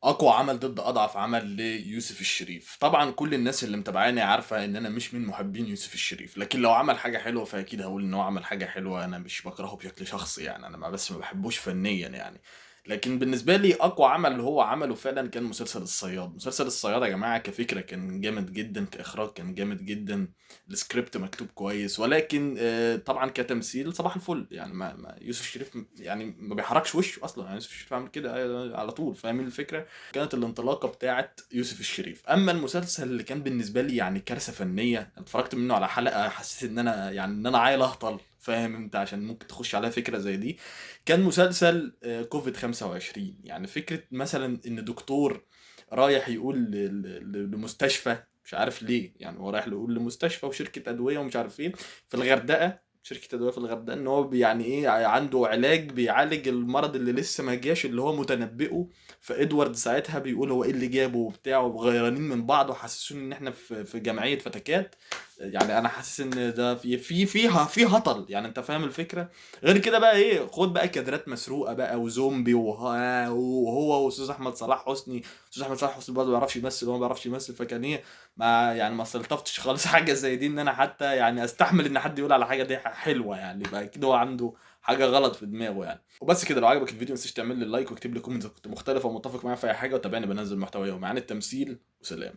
اقوى عمل ضد اضعف عمل ليوسف الشريف. طبعا كل الناس اللي متابعاني عارفه ان انا مش من محبين يوسف الشريف، لكن لو عمل حاجه حلوه فاكيد هقول ان هو عمل حاجه حلوه. انا مش بكرهه بشكل شخصي يعني، انا بس ما بحبوش فنيا يعني. لكن بالنسبه لي اقوى عمل اللي هو عمله فعلا كان مسلسل الصياد. مسلسل الصياد يا جماعه كفكره كان جامد جدا، كاخراج كان جامد جدا، السكريبت مكتوب كويس، ولكن طبعا كتمثيل صباح الفل يعني. يوسف الشريف يعني ما بيحركش وشه اصلا يعني. يوسف الشريف عامل كده على طول، فاهمين الفكره. كانت الانطلاقه بتاعت يوسف الشريف. اما المسلسل اللي كان بالنسبه لي يعني كارثه فنيه، أنا اتفرجت منه على حلقه حسيت ان انا يعني ان انا عيل اهطل، فاهم انت، عشان ممكن تخش عليها فكره زي دي. كان مسلسل كوفيد 25. يعني فكره مثلا ان دكتور رايح يقول لمستشفى، مش عارف ليه يعني، هو رايح يقول لمستشفى وشركه ادويه ومش عارف ايه في الغردقه، شركة أدوية في الغردقة، إن هو يعني إيه عنده علاج بيعالج المرض اللي لسه ما جاش اللي هو متنبئه. فإدوارد ساعتها بيقول هو إيه اللي جابه وبتاع، وغيرانين من بعض وحاسسين إن إحنا في جمعية فتكات. يعني أنا حاسس إن ده في هطل يعني، أنت فاهم الفكرة. غير كده بقى إيه، خد بقى كادرات مسروقة بقى وزومبي وهو وأستاذ أحمد صلاح حسني. أستاذ أحمد صلاح حسني برضه ما بيعرفش يمثل وهو ما بيعرفش يمثل، فكان إيه، ما يعني ما استلطفتش خالص حاجه زي دي ان انا حتى يعني استحمل ان حد يقول على حاجه دي حلوه يعني. يبقى اكيد هو عنده حاجه غلط في دماغه يعني. وبس كده، لو عجبك الفيديو ما تنساش تعمل لي لايك واكتب لي كومنت كنت مختلف او متفق معايا في اي حاجه، وتابعني بنزل محتوى يومي عن التمثيل. وسلام.